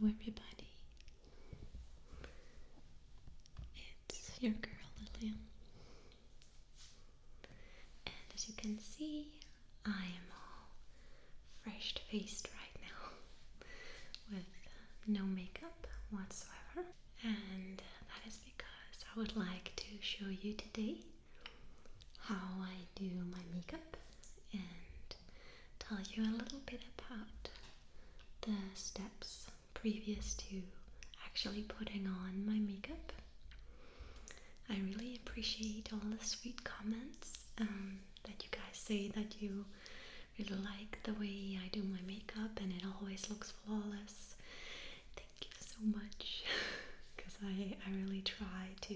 everybody, it's your girl Lilium, and as you can see, I am all fresh-faced right now with no makeup whatsoever, and that is because I would like to show you today how I do my makeup and tell you a little bit about the steps previous to actually putting on my makeup. I really appreciate all the sweet comments that you guys say that you really like the way I do my makeup and it always looks flawless. Thank you so much because I really try to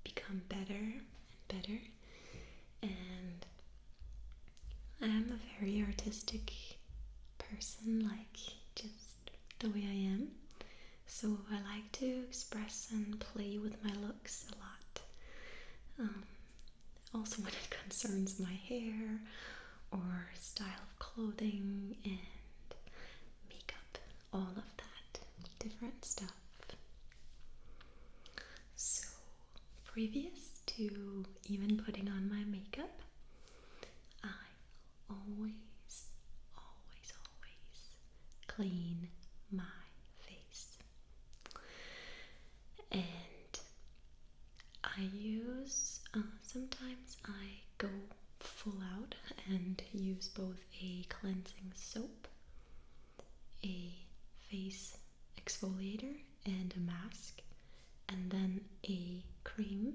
become better and better, and I am a very artistic person, like just the way I am, so I like to express and play with my looks a lot. Also when it concerns my hair or style of clothing and makeup, all of that different stuff. So previous to even putting on my makeup, I always clean my face, and I use sometimes I go full out and use both a cleansing soap, a face exfoliator and a mask, and then a cream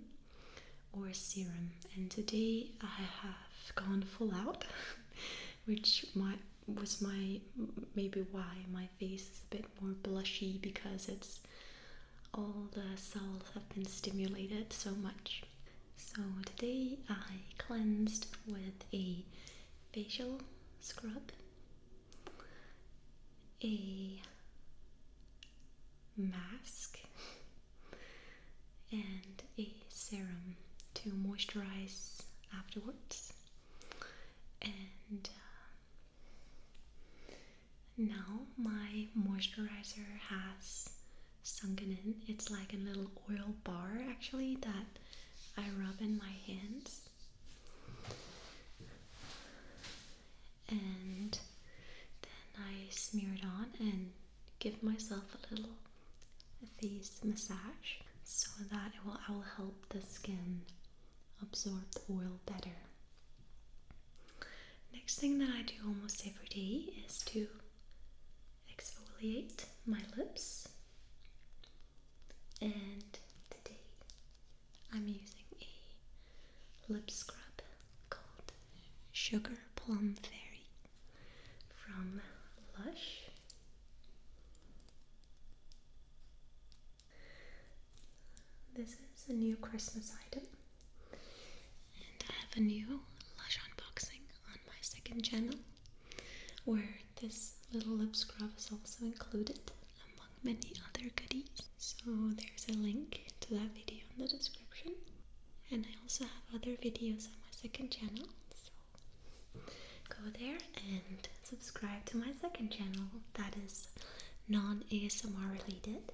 or a serum. And today I have gone full out which was maybe why my face is a bit more blushy, because it's all the cells have been stimulated so much. So today I cleansed with a facial scrub, a mask, and a serum to moisturize afterwards. And now my moisturizer has sunken in. It's like a little oil bar actually that I rub in my hands, and then I smear it on and give myself a little face massage so that I will help the skin absorb the oil better. Next thing that I do almost every day is to exfoliate my lips, and today I'm using a lip scrub called Sugar Plum Fairy from Lush. This is a new Christmas item, and I have a new Lush unboxing on my second channel where this little lip scrub is also included among many other goodies. So there's a link to that video in the description, and I also have other videos on my second channel, so go there and subscribe to my second channel that is non-ASMR related.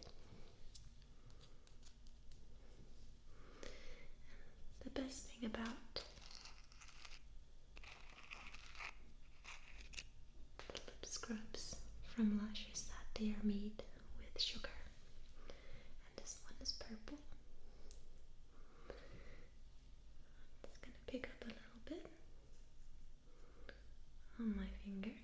The best thing about the lip scrubs from Lush is that they are made with sugar, and this one is purple. I'm just gonna pick up a little bit on my finger.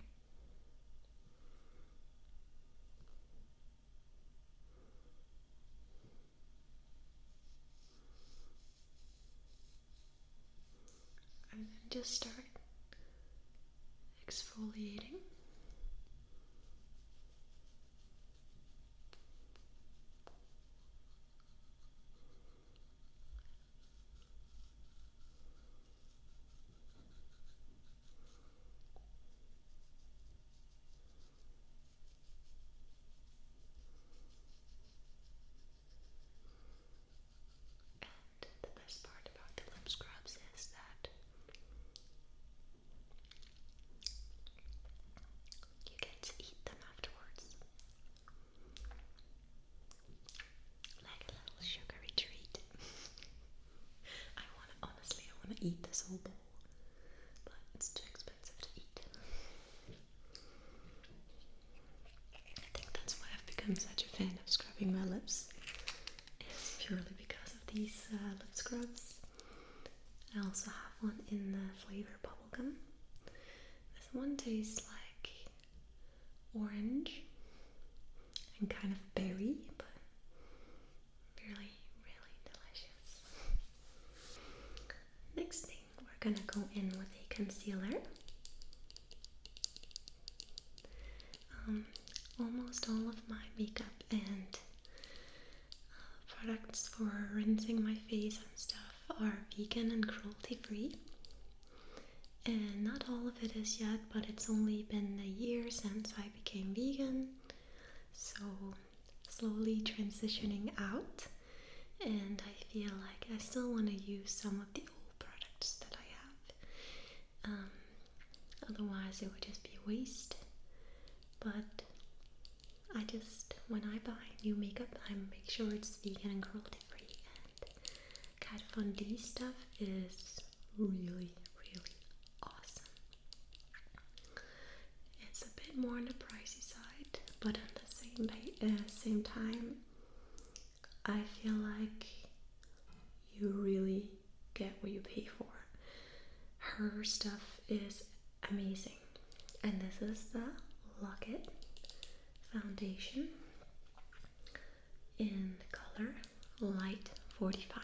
And then just start exfoliating. And the best part about the lip scrubs is that eat this whole bowl, but it's too expensive to eat. I think that's why I've become such a fan of scrubbing my lips. It's purely because of these lip scrubs. I also have one in the flavor bubblegum. This one tastes like orange and kind of berry, but really, really delicious. Next thing, we're gonna go in with a concealer. Almost all of my makeup and products for rinsing my face and stuff are vegan and cruelty-free. And not all of it is yet, but it's only been a year since I became vegan. So slowly transitioning out. And I feel like I still want to use some of the old products that I have. Otherwise it would just be a waste. But when I buy new makeup, I make sure it's vegan and cruelty free. And Kat Von D stuff is really, really awesome. It's a bit more on the pricey side, but at the same time, I feel like you really get what you pay for. Her stuff is amazing. And this is the Locket foundation in the color Light 45.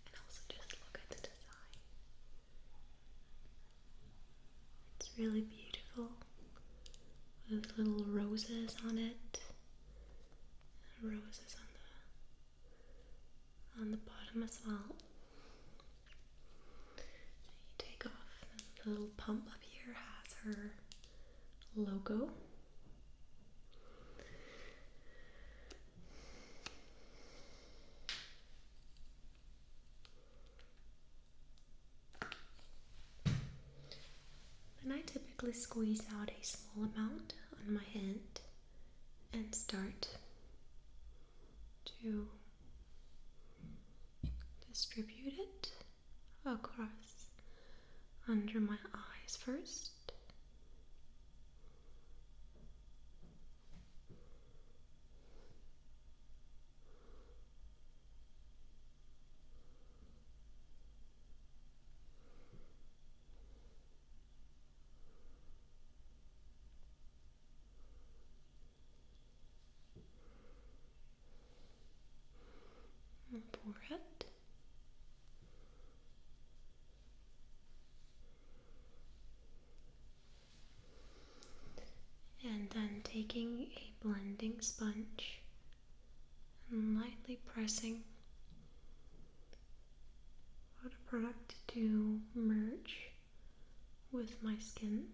And also just look at the design. It's really beautiful with little roses on it. Roses on the bottom as well. You take off the little pump up here, has her logo. Then I typically squeeze out a small amount on my hand and start to distribute it across under my eyes first. Forehead. And then taking a blending sponge and lightly pressing for the product to merge with my skin.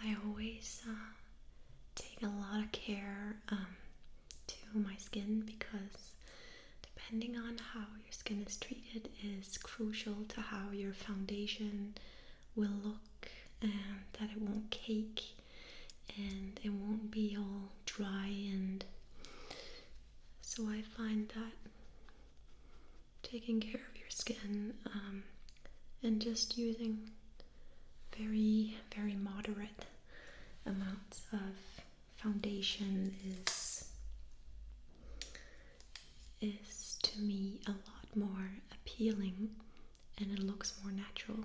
I always take a lot of care to my skin, because depending on how your skin is treated is crucial to how your foundation will look, and that it won't cake and it won't be all dry. And so I find that taking care of your skin and just using very, very moderate amounts of foundation is to me a lot more appealing, and it looks more natural.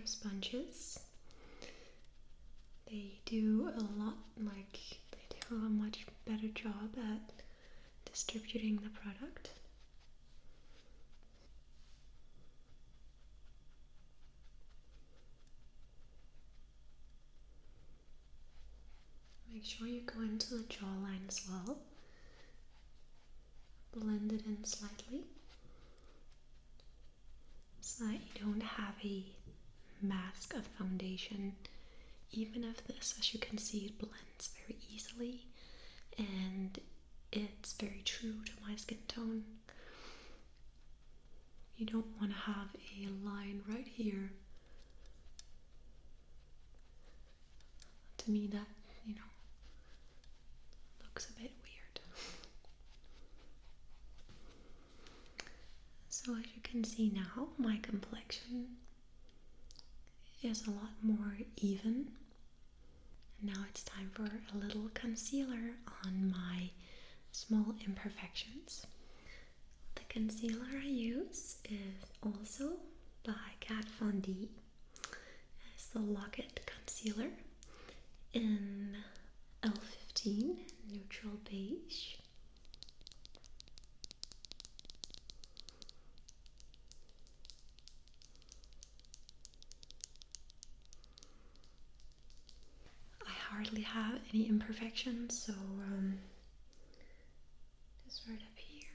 makeup sponges. They do a lot, like, they do a much better job at distributing the product. Make sure you go into the jawline as well. Blend it in slightly so that you don't have a mask of foundation. Even if this, as you can see, it blends very easily and it's very true to my skin tone. You don't want to have a line right here. To me that, looks a bit weird. So as you can see now, my complexion is a lot more even. And now it's time for a little concealer on my small imperfections. The concealer I use is also by Kat Von D. It's the Lock-It Concealer in L15 Neutral Beige. I hardly have any imperfections, so just right up here,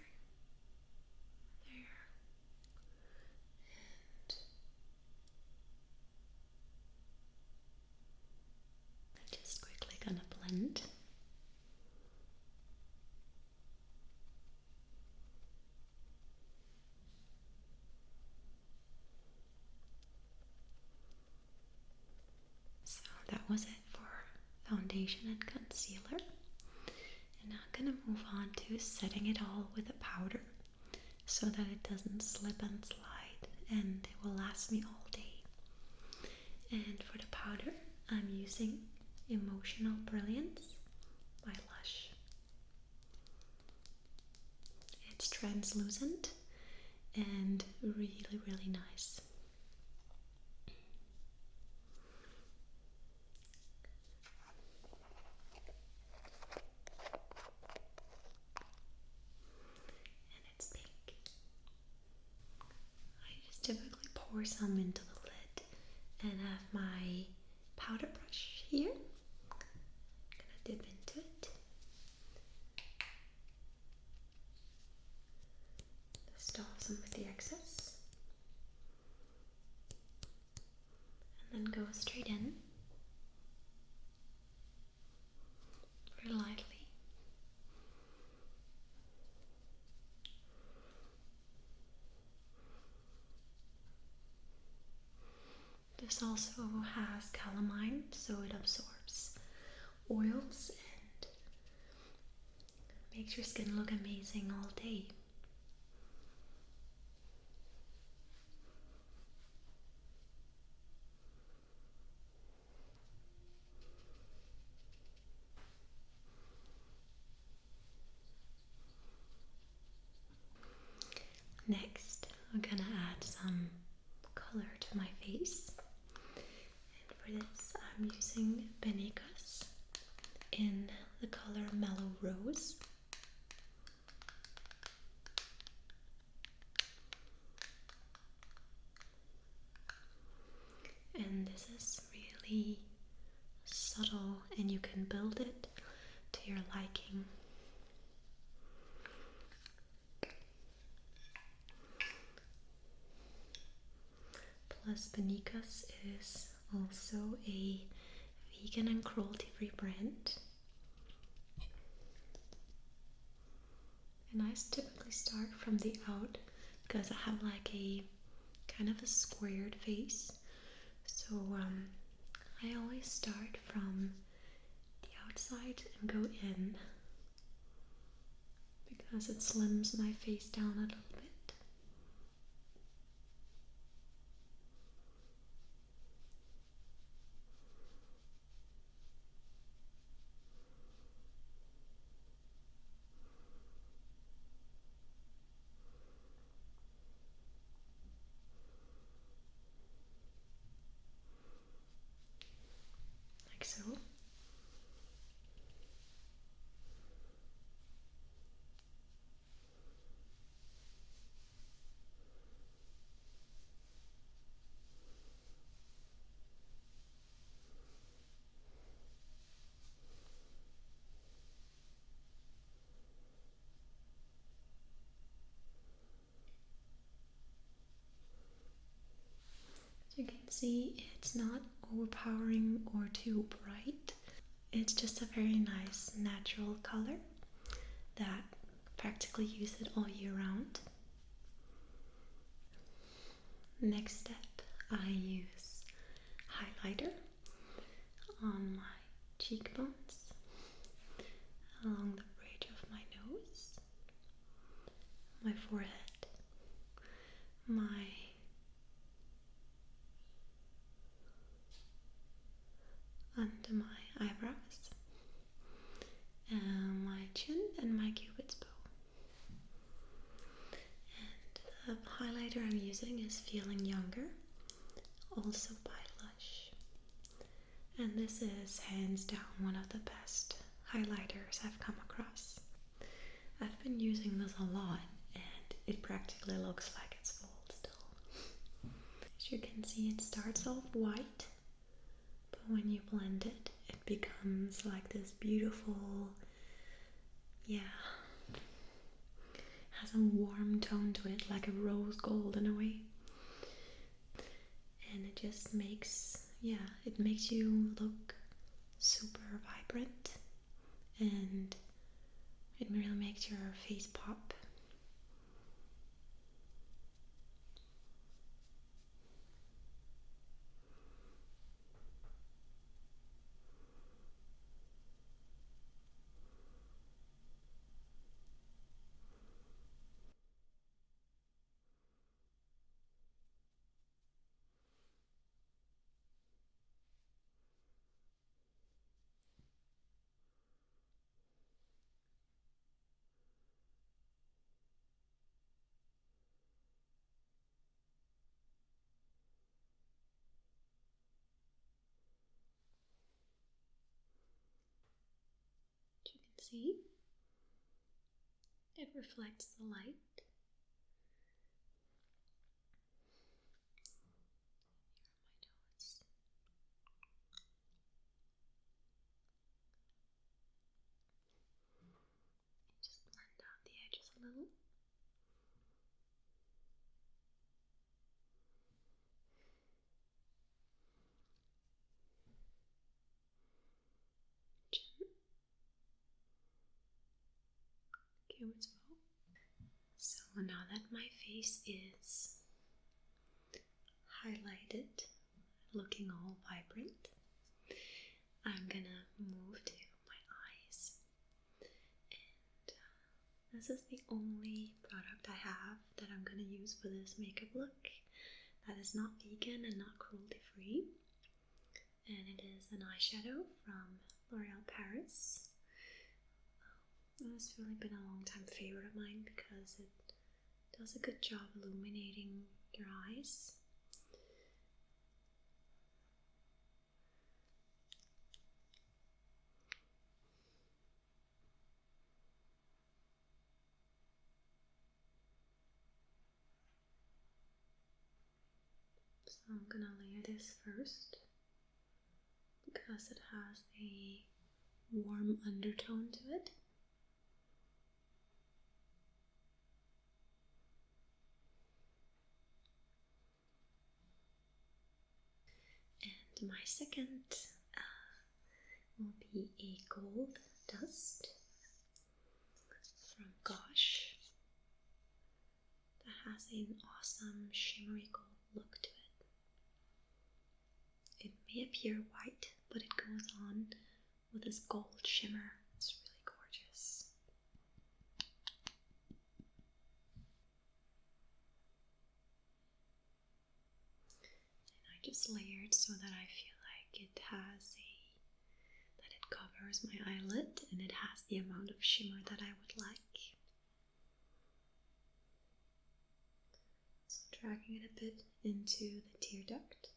there, and just quickly gonna blend. So that was it for foundation and concealer. And now I'm gonna move on to setting it all with a powder so that it doesn't slip and slide and it will last me all day. And for the powder, I'm using Emotional Brilliance by Lush. It's translucent and really, really nice. And it's pink. I just typically pour some into the lid and have my powder brush here. I'm gonna dip into it. Dust off some of the excess. And then go straight in. Very lightly. This also has calamine, so it absorbs oils and makes your skin look amazing all day. Next, I'm gonna add some color to my face. And for this, I'm using Benicas in the color Mellow Rose. And this is really subtle and you can build it to your liking. Plus, Benicas is also a vegan and cruelty-free brand. And I typically start from the out because I have like a kind of a squared face. So I always start from the outside and go in because it slims my face down a little bit. see, it's not overpowering or too bright. It's just a very nice natural color that practically use it all year round. Next step, I use highlighter on my cheekbones, along the bridge of my nose, my forehead, my under my eyebrows, and my chin and my cupid's bow. And the highlighter I'm using is Feeling Younger, also by Lush. And this is hands down one of the best highlighters I've come across. I've been using this a lot and it practically looks like it's full still. As you can see, it starts off white, but when you blend it, it becomes like this beautiful, has a warm tone to it, like a rose gold in a way. And it just makes, it makes you look super vibrant, and it really makes your face pop. You can see it reflects the light. Just blend out the edges a little. Chin. Cupid's bow. So now that my face is highlighted, looking all vibrant, I'm gonna move to my eyes. And this is the only product I have that I'm gonna use for this makeup look that is not vegan and not cruelty-free. And it is an eyeshadow from L'Oreal Paris. It's really been a long time favorite of mine because it does a good job illuminating your eyes. So I'm gonna layer this first because it has a warm undertone to it. And my second will be a gold dust from Gosh that has an awesome shimmery gold look to it. It may appear white, but it goes on with this gold shimmer. It's really gorgeous. And I just layered so that I feel like it has that it covers my eyelid and it has the amount of shimmer that I would like. So dragging it a bit into the tear duct.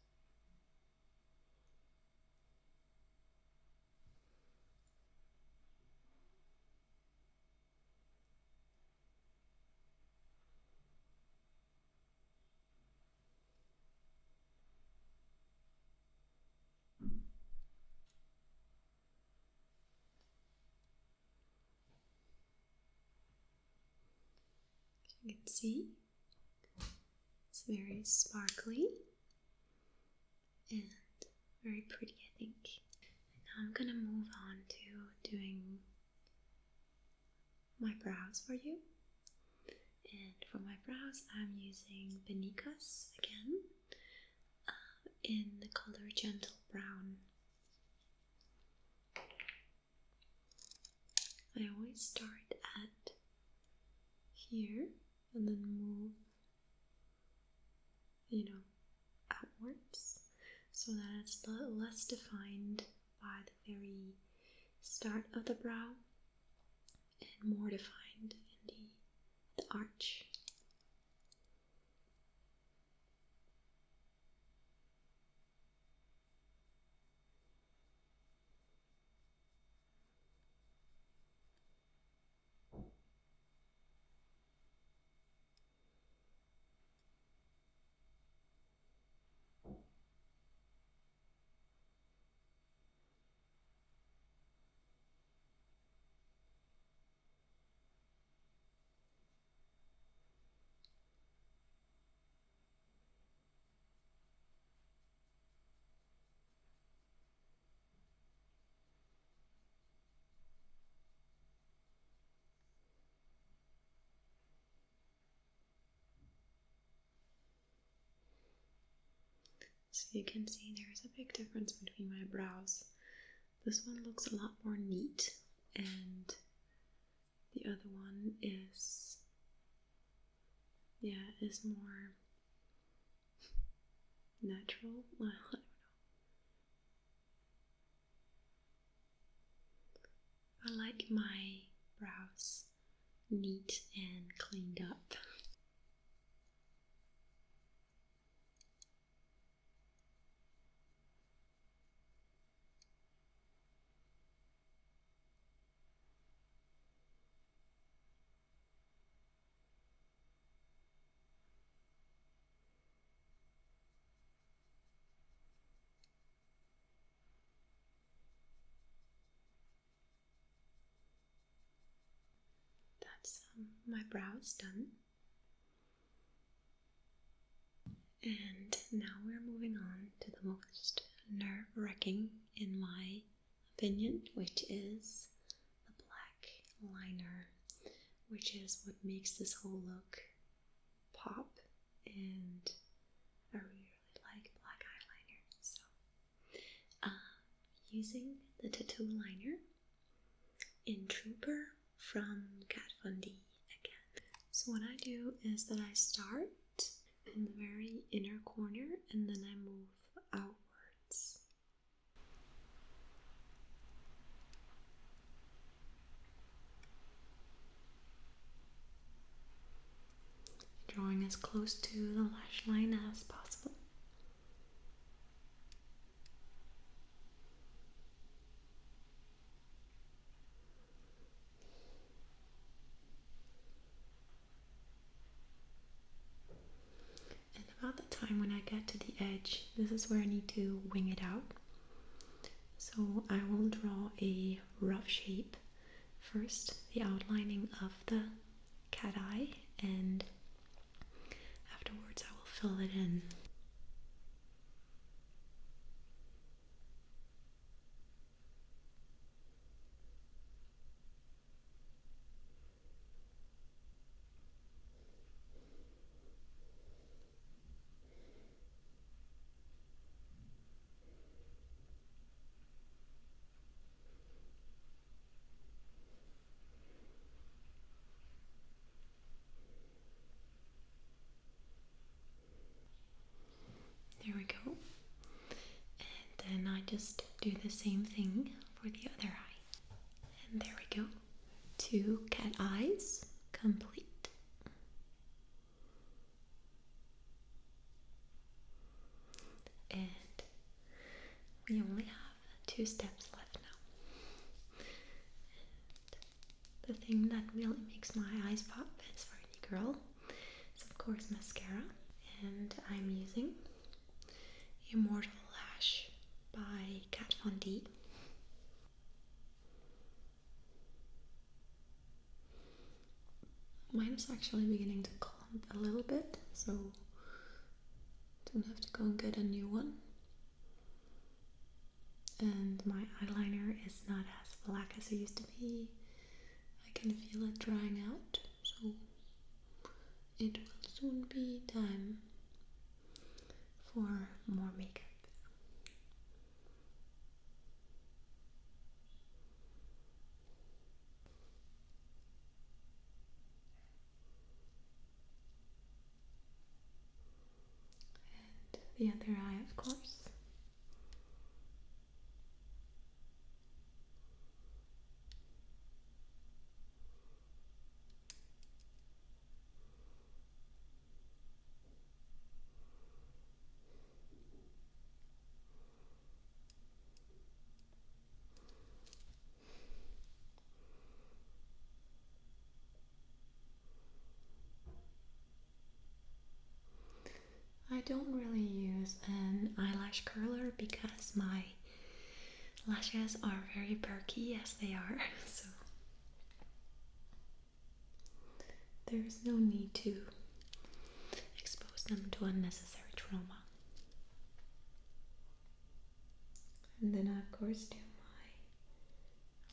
You can see it's very sparkly. and very pretty, I think. Now I'm gonna move on to doing my brows for you. And for my brows, I'm using Benica's again in the color Gentle Brown. I always start at here and then move, outwards so that it's less defined by the very start of the brow and more defined in the arch. So you can see there's a big difference between my brows. This one looks a lot more neat, and the other one is more natural. Well, I don't know. I like my brows neat and cleaned up. That's my brows done. And now we're moving on to the most nerve-wracking, in my opinion, which is the black liner, which is what makes this whole look pop, and I really like black eyeliner. So, using the tattoo liner in Trooper from Kat Von D again. So what I do is that I start in the very inner corner and then I move outwards. Drawing as close to the lash line as possible. And about the time when I get to the edge, this is where I need to wing it out. So I will draw a rough shape. First, the outlining of the cat eye, and afterwards I will fill it in. There we go. And then I just do the same thing for the other eye. And there we go. 2 cat eyes complete. And we only have 2 steps left now. And the thing that really makes my eyes pop is for any girl is of course mascara. And I'm using Immortal Lash by Kat Von D. Mine is actually beginning to clump a little bit, so don't have to go and get a new one. and my eyeliner is not as black as it used to be. I can feel it drying out, so it will soon be time for more makeup. And the other eye, of course. I don't really use an eyelash curler because my lashes are very perky as they are, so there's no need to expose them to unnecessary trauma. And then I of course do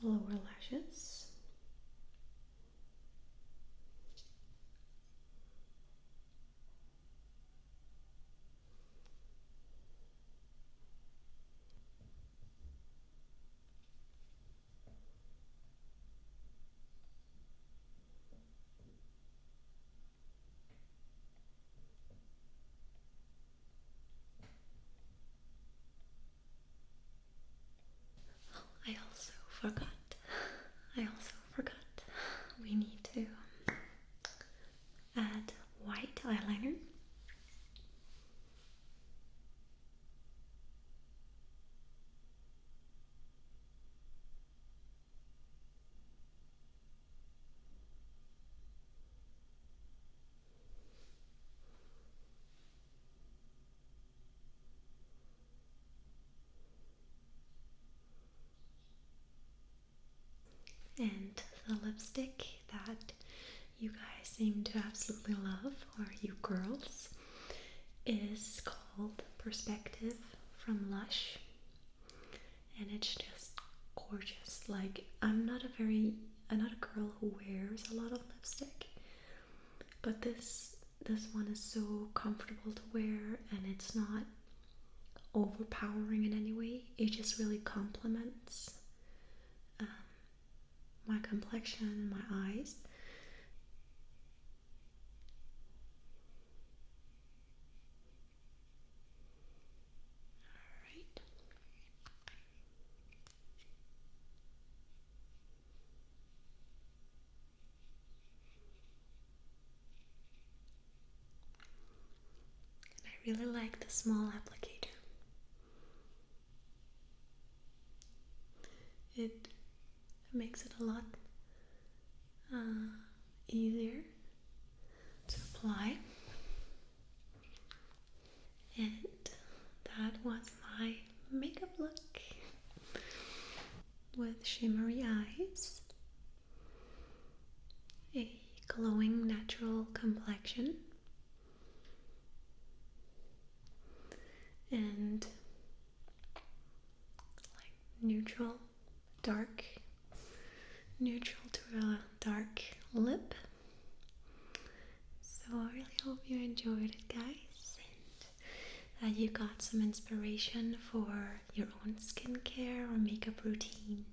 my lower lashes. I also forgot. We need to add white eyeliner. And the lipstick that you guys seem to absolutely love, or you girls, is called Perspective from Lush, and it's just gorgeous. Like, I'm not a girl who wears a lot of lipstick, but this one is so comfortable to wear, and it's not overpowering in any way. It just really complements my complexion and my eyes. Alright. And I really like the small applicator. It makes it a lot easier to apply. And that was my makeup look with shimmery eyes, a glowing natural complexion, and like neutral to a dark lip. So I really hope you enjoyed it, guys, and that you got some inspiration for your own skincare or makeup routine.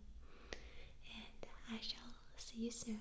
And I shall see you soon.